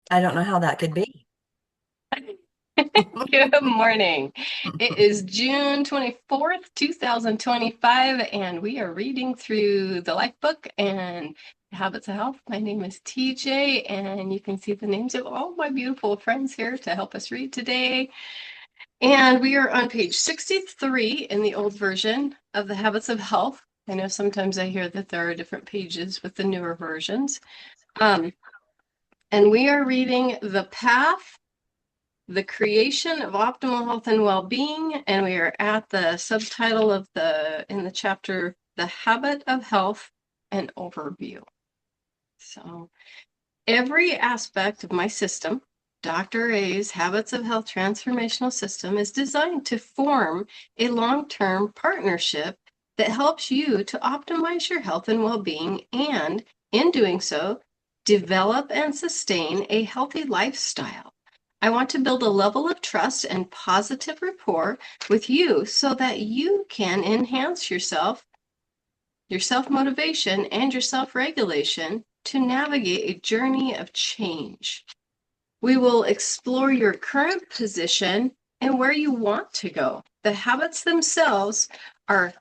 I don't know how that could be. Good morning. It is June 24th, 2025, and we are reading through the Lifebook and Habits of Health. My name is TJ, and you can see the names of all my beautiful friends here to help us read today. And we are on page 63 in the old version of the Habits of Health. I know sometimes I hear that there are different pages with the newer versions. Um, and we are reading The Path, the creation of optimal health and well-being, and we are at the subtitle of in the chapter, The Habit of Health, an Overview. So every aspect of my system, Dr. A's Habits of Health Transformational System, is designed to form a long-term partnership that helps you to optimize your health and well-being, and in doing so, develop and sustain a healthy lifestyle. I want to build a level of trust and positive rapport with you so that you can enhance yourself, your self-motivation, and your self-regulation to navigate a journey of change. We will explore your current position and where you want to go. The habits themselves are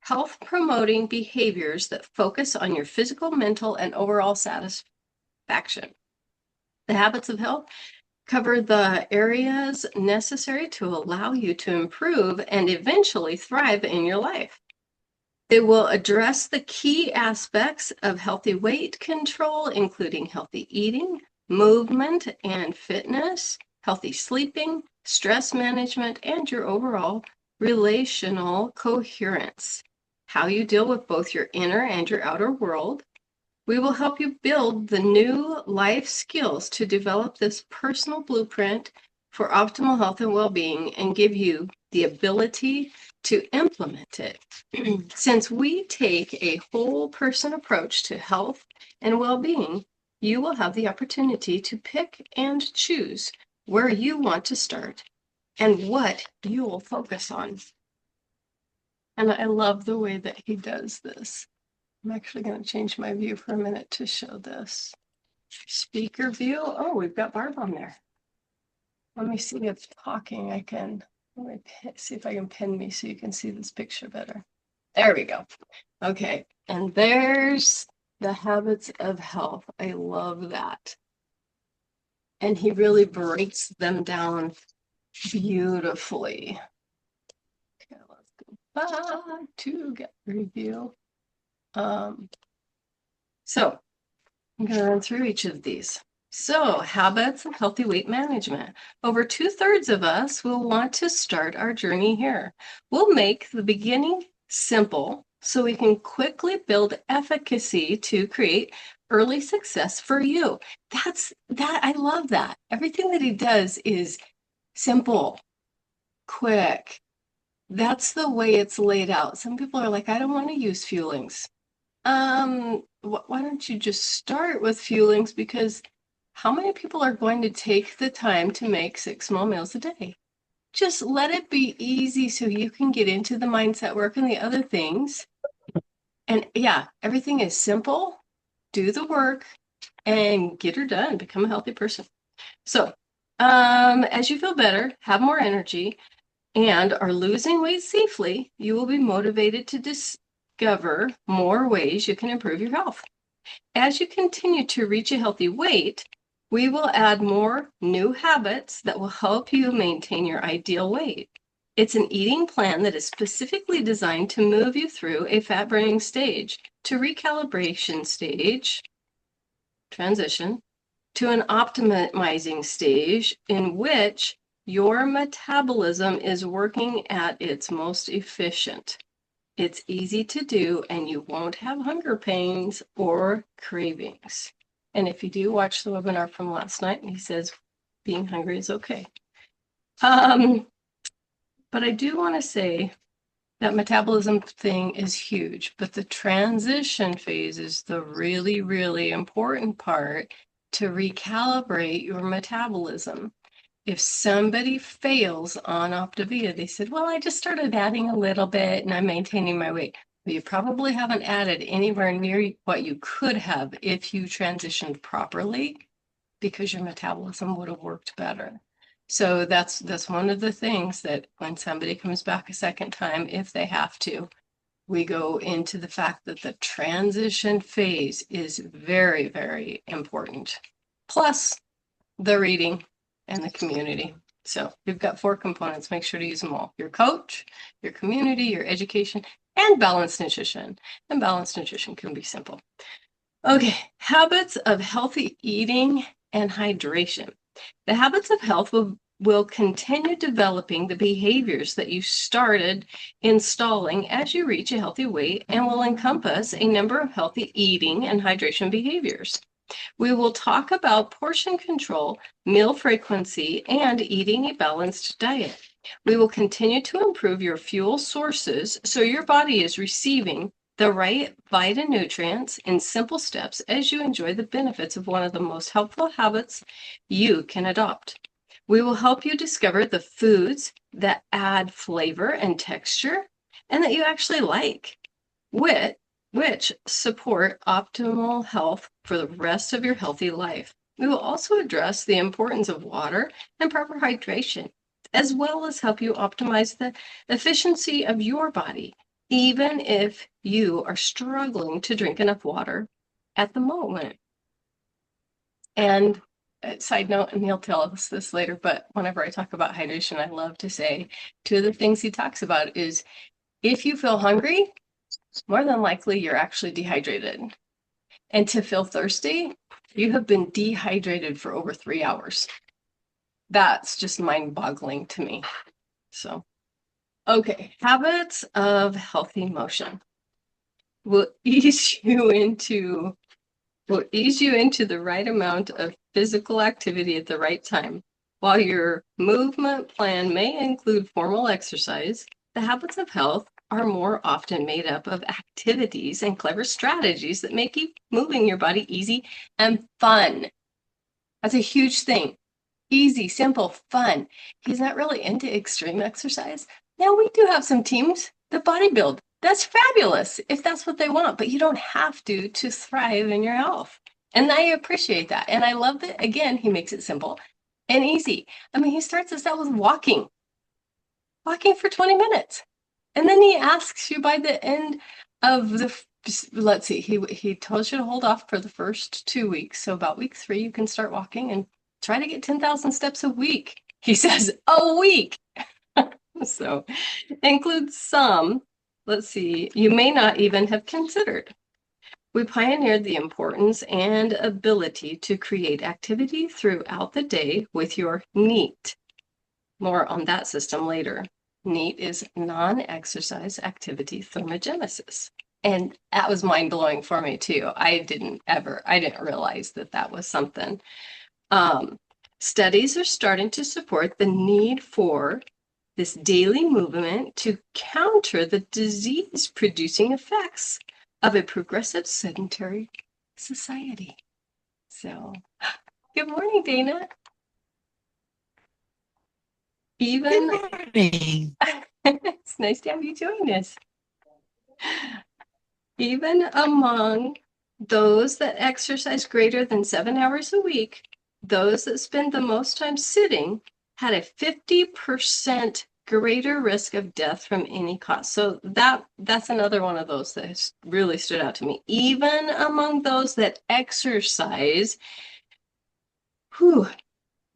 health-promoting behaviors that focus on your physical, mental, and overall satisfaction. The habits of health cover the areas necessary to allow you to improve and eventually thrive in your life. They will address the key aspects of healthy weight control, including healthy eating, movement and fitness, healthy sleeping, stress management, and your overall relational coherence. How you deal with both your inner and your outer world. We will help you build the new life skills to develop this personal blueprint for optimal health and well-being and give you the ability to implement it. Since we take a whole person approach to health and well-being, you will have the opportunity to pick and choose where you want to start and what you will focus on. And I love the way that he does this. I'm actually going to change my view for a minute to show this. Speaker view. Oh, we've got Barb on there. Let me see if talking I can, let me see if I can pin me so you can see this picture better. There we go. Okay, and there's the habits of health. I love that. And he really breaks them down beautifully. Okay, let's go back to get review. So I'm going to run through each of these. So, habits of healthy weight management. Over 2/3 of us will want to start our journey here. We'll make the beginning simple so we can quickly build efficacy to create early success for you. I love that. Everything that he does is simple, quick. That's the way it's laid out. Some people are like, I don't want to use fuelings. Why don't you just start with fuelings? Because how many people are going to take the time to make 6 small meals a day? Just let it be easy so you can get into the mindset work and the other things. And yeah, everything is simple. Do the work and get her done. Become a healthy person. So, as you feel better, have more energy, and are losing weight safely, you will be motivated to discover more ways you can improve your health. As you continue to reach a healthy weight, we will add more new habits that will help you maintain your ideal weight. It's an eating plan that is specifically designed to move you through a fat burning stage to recalibration stage, transition, to an optimizing stage in which your metabolism is working at its most efficient. It's easy to do, and you won't have hunger pains or cravings. And if you do watch the webinar from last night, he says being hungry is okay. But I do want to say that metabolism thing is huge, but the transition phase is the really, really important part to recalibrate your metabolism. If somebody fails on Optavia, they said, well, I just started adding a little bit and I'm maintaining my weight. Well, you probably haven't added anywhere near what you could have if you transitioned properly, because your metabolism would have worked better. So that's one of the things that when somebody comes back a second time, if they have to, we go into the fact that the transition phase is very, very important. Plus the reading and the community. So you've got 4 components. Make sure to use them all. Your coach, your community, your education, and balanced nutrition. And balanced nutrition can be simple. Okay, habits of healthy eating and hydration. The habits of health will continue developing the behaviors that you started installing as you reach a healthy weight and will encompass a number of healthy eating and hydration behaviors. We will talk about portion control, meal frequency, and eating a balanced diet. We will continue to improve your fuel sources so your body is receiving the right phytonutrients in simple steps as you enjoy the benefits of one of the most helpful habits you can adopt. We will help you discover the foods that add flavor and texture and that you actually like, which support optimal health for the rest of your healthy life. We will also address the importance of water and proper hydration, as well as help you optimize the efficiency of your body, even if you are struggling to drink enough water at the moment. And side note, and he'll tell us this later, but whenever I talk about hydration, I love to say 2 of the things he talks about is if you feel hungry, more than likely you're actually dehydrated. And to feel thirsty, you have been dehydrated for over 3 hours. That's just mind-boggling to me. So, okay, habits of healthy motion will ease you into the right amount of physical activity at the right time. While your movement plan may include formal exercise, the habits of health are more often made up of activities and clever strategies that make moving your body easy and fun. That's a huge thing. Easy, simple, fun. He's not really into extreme exercise. Now, we do have some teams that bodybuild. That's fabulous if that's what they want, but you don't have to thrive in your health. And I appreciate that. And I love that, again, he makes it simple and easy. I mean, he starts us out with walking for 20 minutes. And then he asks you by the end of let's see, he tells you to hold off for the first 2 weeks. So about week 3, you can start walking and try to get 10,000 steps a week. He says a week. So includes some, let's see, you may not even have considered. We pioneered the importance and ability to create activity throughout the day with your NEAT. More on that system later. NEAT is non-exercise activity thermogenesis. And that was mind-blowing for me too. I didn't realize that was something. Studies are starting to support the need for this daily movement to counter the disease-producing effects of a progressive sedentary society. So, good morning, Dana. Good morning. It's nice to have you join us. Even among those that exercise greater than 7 hours a week, those that spend the most time sitting had a 50% greater risk of death from any cause. So that's another one of those that has really stood out to me. Even among those that exercise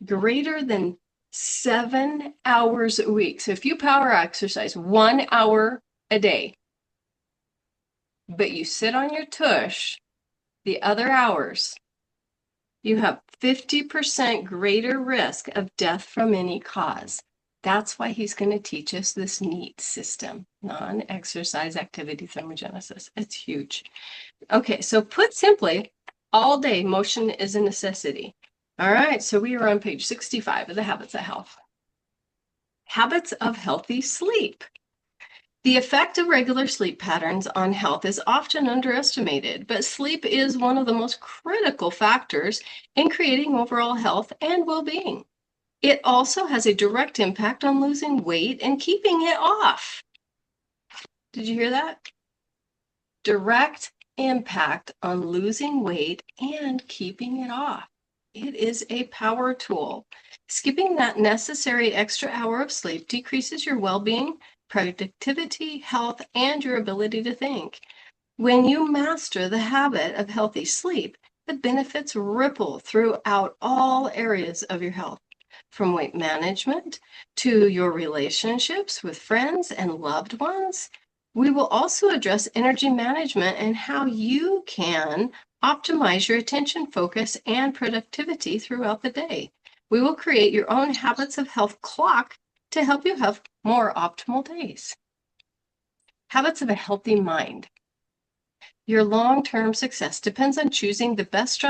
greater than 7 hours a week. So if you power exercise 1 hour a day, but you sit on your tush the other hours, you have 50% greater risk of death from any cause. That's why he's going to teach us this NEAT system, non-exercise activity thermogenesis. It's huge. Okay, so put simply, all day motion is a necessity. All right, so we are on page 65 of the Habits of Health. Habits of healthy sleep. The effect of regular sleep patterns on health is often underestimated, but sleep is one of the most critical factors in creating overall health and well-being. It also has a direct impact on losing weight and keeping it off. Did you hear that? Direct impact on losing weight and keeping it off. It is a power tool. Skipping that necessary extra hour of sleep decreases your well-being, productivity, health, and your ability to think. When you master the habit of healthy sleep, the benefits ripple throughout all areas of your health, from weight management to your relationships with friends and loved ones. We will also address energy management and how you can optimize your attention, focus, and productivity throughout the day. We will create your own habits of health clock to help you have more optimal days. Habits of a healthy mind. Your long-term success depends on choosing the best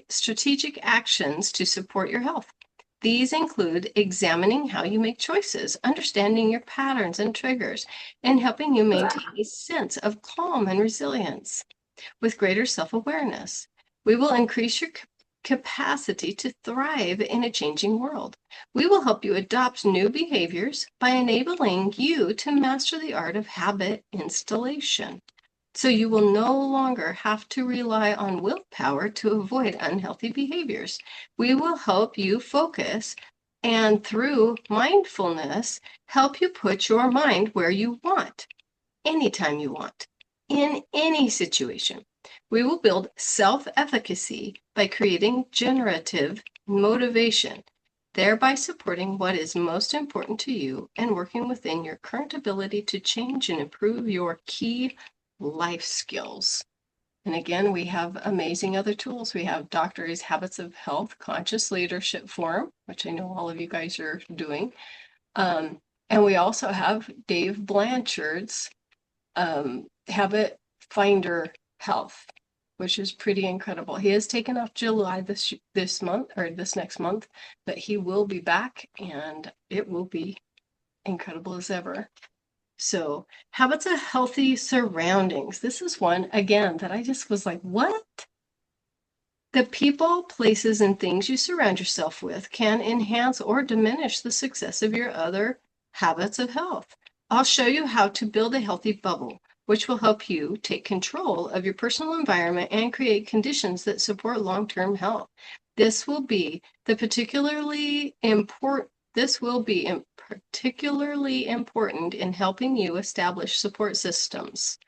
strategic actions to support your health. These include examining how you make choices, understanding your patterns and triggers, and helping you maintain a sense of calm and resilience. With greater self-awareness, we will increase your capacity to thrive in a changing world. We will help you adopt new behaviors by enabling you to master the art of habit installation. So you will no longer have to rely on willpower to avoid unhealthy behaviors. We will help you focus and through mindfulness, help you put your mind where you want, anytime you want, in any situation. We will build self-efficacy by creating generative motivation, thereby supporting what is most important to you and working within your current ability to change and improve your key life skills. And again, we have amazing other tools. We have Dr. A's Habits of Health Conscious Leadership Forum, which I know all of you guys are doing. And we also have Dave Blanchard's Habit Finder Health, which is pretty incredible. He has taken off July this month or this next month, but he will be back and it will be incredible as ever. So, habits of healthy surroundings. This is one, again, that I just was like, what? The people, places, and things you surround yourself with can enhance or diminish the success of your other habits of health. I'll show you how to build a healthy bubble, which will help you take control of your personal environment and create conditions that support long-term health. This will be particularly important in helping you establish support systems.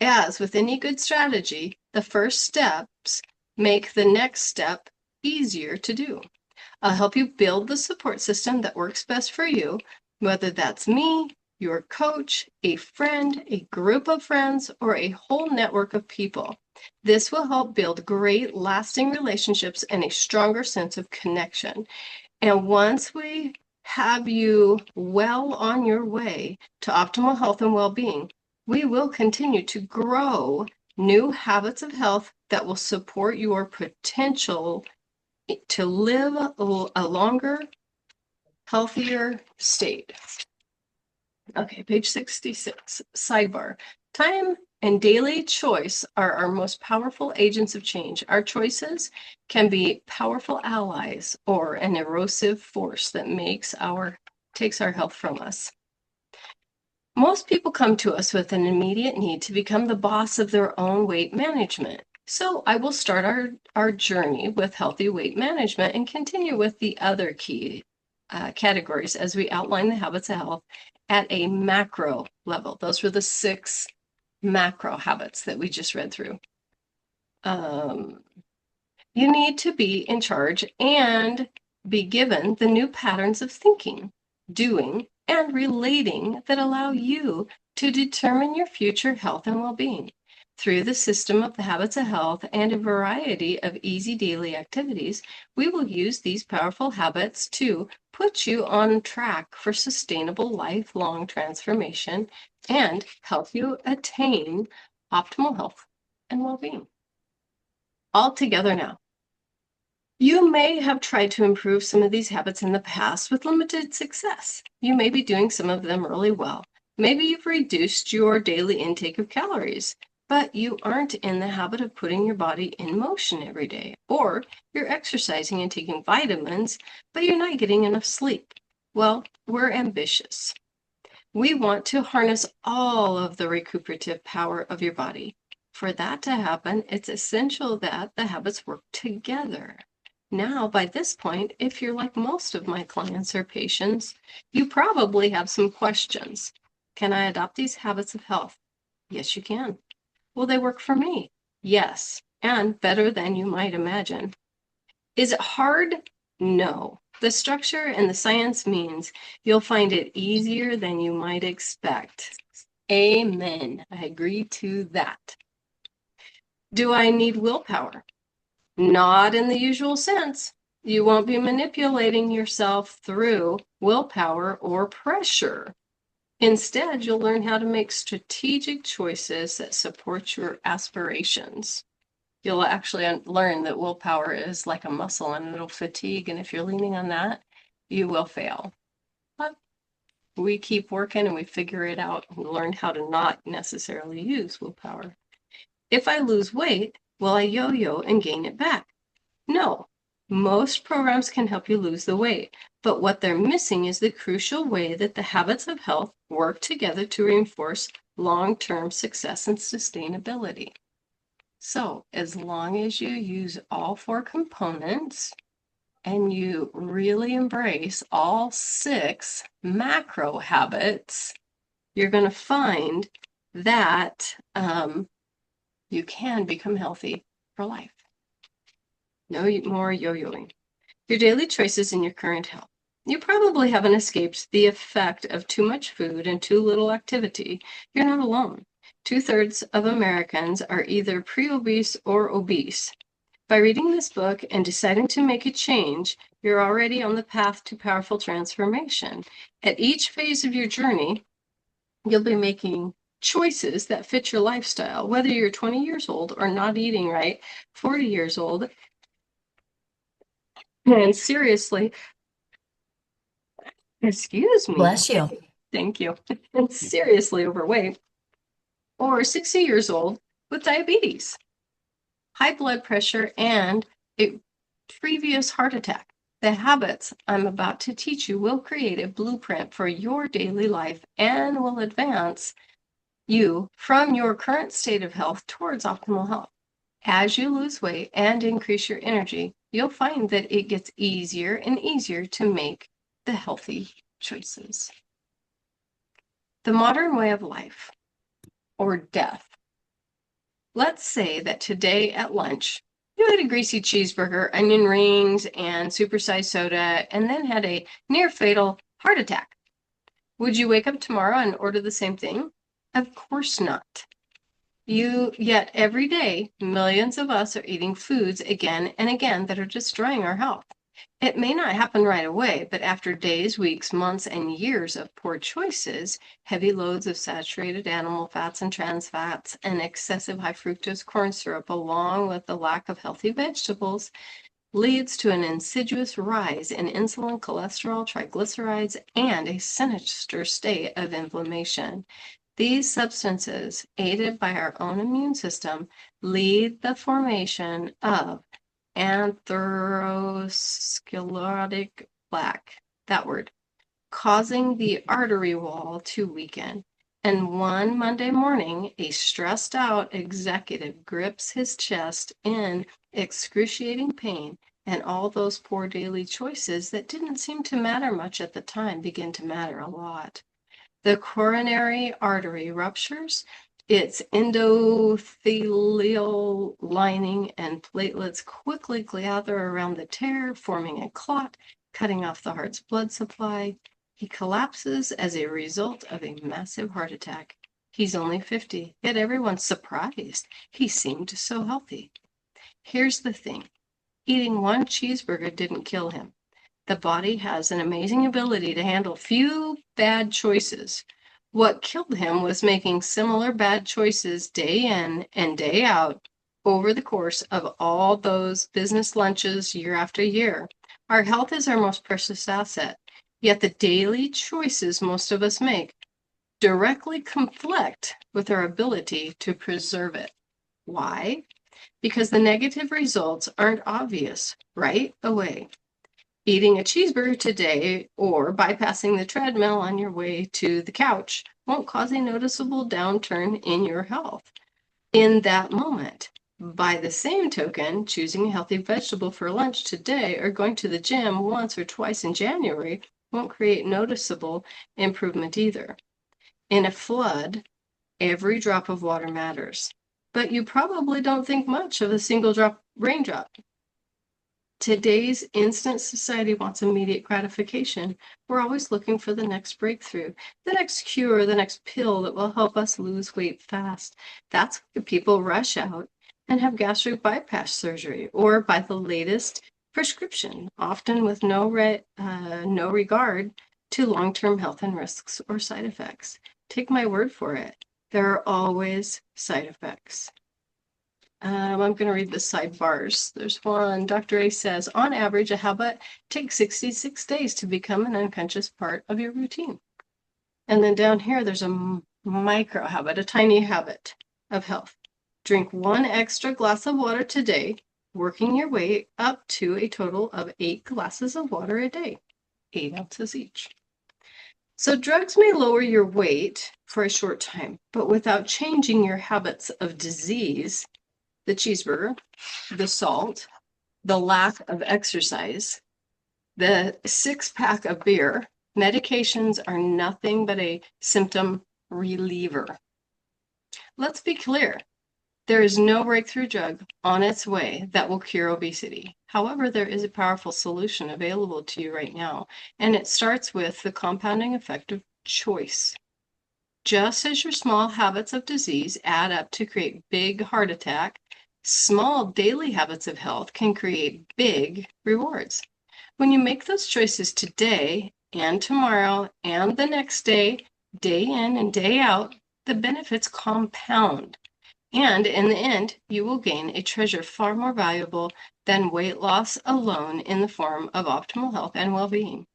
As with any good strategy, the first steps make the next step easier to do. I'll help you build the support system that works best for you, whether that's me, your coach, a friend, a group of friends, or a whole network of people. This will help build great, lasting relationships and a stronger sense of connection. And once we have you well on your way to optimal health and well-being, we will continue to grow new habits of health that will support your potential to live a longer, healthier state. Okay, page 66, sidebar. Time and daily choice are our most powerful agents of change. Our choices can be powerful allies or an erosive force that takes our health from us. Most people come to us with an immediate need to become the boss of their own weight management. So I will start our journey with healthy weight management and continue with the other key categories as we outline the habits of health at a macro level. Those were the 6 macro habits that we just read through. You need to be in charge and be given the new patterns of thinking, doing, and relating that allow you to determine your future health and well-being. Through the system of the habits of health and a variety of easy daily activities, we will use these powerful habits to put you on track for sustainable lifelong transformation and help you attain optimal health and well-being. All together now. You may have tried to improve some of these habits in the past with limited success. You may be doing some of them really well. Maybe you've reduced your daily intake of calories, but you aren't in the habit of putting your body in motion every day. Or you're exercising and taking vitamins, but you're not getting enough sleep. Well, we're ambitious. We want to harness all of the recuperative power of your body. For that to happen, it's essential that the habits work together. Now, by this point, if you're like most of my clients or patients, you probably have some questions. Can I adopt these habits of health? Yes, you can. Will they work for me? Yes, and better than you might imagine. Is it hard? No. The structure and the science means you'll find it easier than you might expect. Amen. I agree to that. Do I need willpower? Not in the usual sense. You won't be manipulating yourself through willpower or pressure. Instead, you'll learn how to make strategic choices that support your aspirations. You'll actually learn that willpower is like a muscle and it'll fatigue. And if you're leaning on that, you will fail. But we keep working and we figure it out and learn how to not necessarily use willpower. If I lose weight, will I yo-yo and gain it back? No. Most programs can help you lose the weight, but what they're missing is the crucial way that the habits of health work together to reinforce long-term success and sustainability. So as long as you use all 4 components and you really embrace all 6 macro habits, you're going to find that you can become healthy for life. No more yo-yoing. Your daily choices in your current health. You probably haven't escaped the effect of too much food and too little activity. You're not alone. 2/3 of Americans are either pre-obese or obese. By reading this book and deciding to make a change, you're already on the path to powerful transformation. At each phase of your journey, you'll be making choices that fit your lifestyle, whether you're 20 years old or not eating right, 40 years old, and seriously, excuse me. Bless you. Thank you. And seriously overweight, or 60 years old with diabetes, high blood pressure, and a previous heart attack. The habits I'm about to teach you will create a blueprint for your daily life and will advance you from your current state of health towards optimal health. As you lose weight and increase your energy, you'll find that it gets easier and easier to make the healthy choices. The modern way of life, or death. Let's say that today at lunch, you had a greasy cheeseburger, onion rings, and supersized soda, and then had a near-fatal heart attack. Would you wake up tomorrow and order the same thing? Of course not. Yet every day, millions of us are eating foods again and again that are destroying our health. It may not happen right away, but after days, weeks, months, and years of poor choices, heavy loads of saturated animal fats and trans fats, and excessive high fructose corn syrup, along with the lack of healthy vegetables, leads to an insidious rise in insulin, cholesterol, triglycerides, and a sinister state of inflammation. These substances, aided by our own immune system, lead the formation of atherosclerotic plaque, that word, causing the artery wall to weaken. And one Monday morning, a stressed out executive grips his chest in excruciating pain, and all those poor daily choices that didn't seem to matter much at the time begin to matter a lot. The coronary artery ruptures, its endothelial lining and platelets quickly gather around the tear, forming a clot, cutting off the heart's blood supply. He collapses as a result of a massive heart attack. He's only 50, yet everyone's surprised. He seemed so healthy. Here's the thing. Eating one cheeseburger didn't kill him. The body has an amazing ability to handle few bad choices. What killed him was making similar bad choices day in and day out over the course of all those business lunches year after year. Our health is our most precious asset, yet the daily choices most of us make directly conflict with our ability to preserve it. Why? Because the negative results aren't obvious right away. Eating a cheeseburger today or bypassing the treadmill on your way to the couch won't cause a noticeable downturn in your health in that moment. By the same token, choosing a healthy vegetable for lunch today or going to the gym once or twice in January won't create noticeable improvement either. In a flood, every drop of water matters, but you probably don't think much of a single raindrop. Today's instant society wants immediate gratification. We're always looking for the next breakthrough, the next cure, the next pill that will help us lose weight fast. That's why people rush out and have gastric bypass surgery or buy the latest prescription, often with no regard to long-term health and risks or side effects. Take my word for it. There are always side effects. I'm going to read the sidebars. There's one. Dr. A says, on average, a habit takes 66 days to become an unconscious part of your routine. And then down here, there's a micro habit, a tiny habit of health. Drink 1 extra glass of water today, working your way up to a total of 8 glasses of water a day, 8 ounces each. So drugs may lower your weight for a short time, but without changing your habits of disease, the cheeseburger, the salt, the lack of exercise, the 6-pack of beer, medications are nothing but a symptom reliever. Let's be clear. There is no breakthrough drug on its way that will cure obesity. However, there is a powerful solution available to you right now, and it starts with the compounding effect of choice. Just as your small habits of disease add up to create big heart attack, small daily habits of health can create big rewards. When you make those choices today and tomorrow and the next day, day in and day out, the benefits compound. And in the end, you will gain a treasure far more valuable than weight loss alone in the form of optimal health and well-being.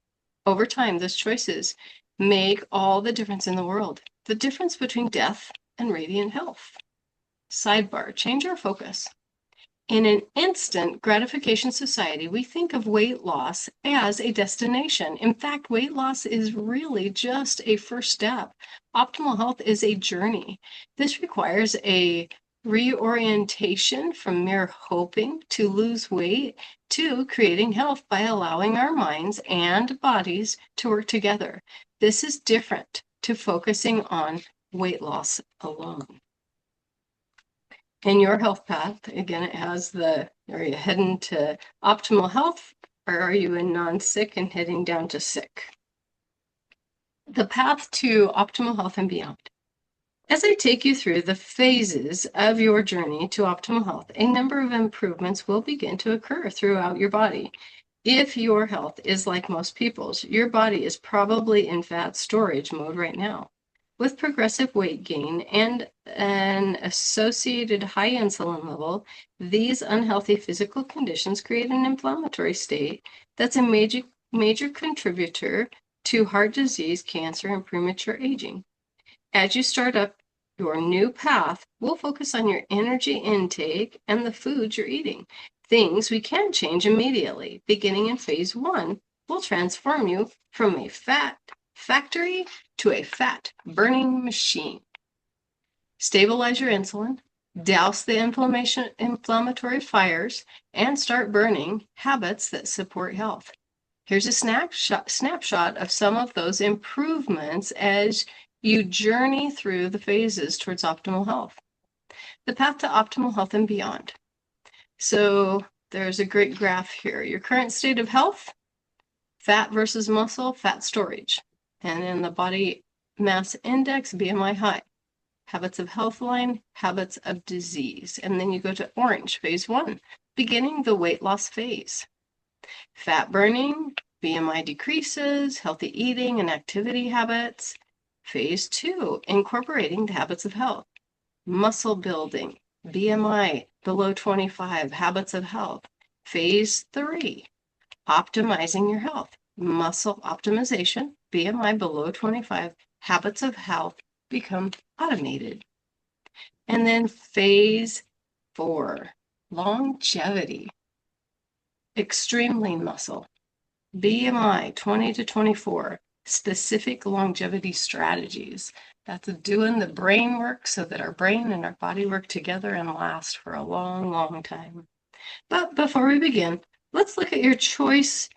Over time, those choices make all the difference in the world. The difference between death and radiant health. Sidebar, change our focus. In an instant gratification society, we think of weight loss as a destination. In fact, weight loss is really just a first step. Optimal health is a journey. This requires a reorientation from mere hoping to lose weight to creating health by allowing our minds and bodies to work together. This is different to focusing on weight loss alone. In your health path, again, it has are you heading to optimal health or are you in non-sick and heading down to sick? The path to optimal health and beyond. As I take you through the phases of your journey to optimal health, a number of improvements will begin to occur throughout your body. If your health is like most people's, your body is probably in fat storage mode right now. With progressive weight gain and an associated high insulin level, these unhealthy physical conditions create an inflammatory state that's a major contributor to heart disease, cancer, and premature aging. As you start up your new path, we'll focus on your energy intake and the foods you're eating. Things we can change immediately. Beginning in phase 1, we'll transform you from a fat factory to a fat burning machine. Stabilize your insulin, douse the inflammatory fires, and start burning habits that support health. Here's a snapshot of some of those improvements as you journey through the phases towards optimal health. The path to optimal health and beyond. So there's a great graph here. Your current state of health, fat versus muscle, fat storage. And in the body mass index, BMI high. Habits of health line, habits of disease. And then you go to orange, phase 1, beginning the weight loss phase. Fat burning, BMI decreases, healthy eating and activity habits. Phase 2, incorporating the habits of health. Muscle building, BMI below 25, habits of health. Phase 3, optimizing your health. Muscle optimization, BMI below 25, habits of health become automated. And then phase 4, longevity. Extreme lean muscle, BMI 20 to 24, specific longevity strategies. That's doing the brain work so that our brain and our body work together and last for a long, long time. But before we begin, let's look at your choice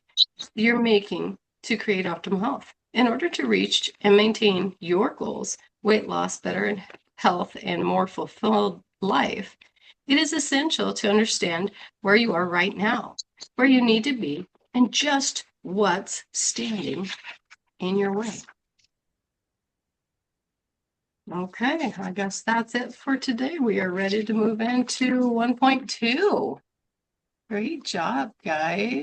you're making to create optimal health. In order to reach and maintain your goals, weight loss, better health, and more fulfilled life, it is essential to understand where you are right now, where you need to be, and just what's standing in your way. Okay, I guess that's it for today. We are ready to move into 1.2. Great job, guys.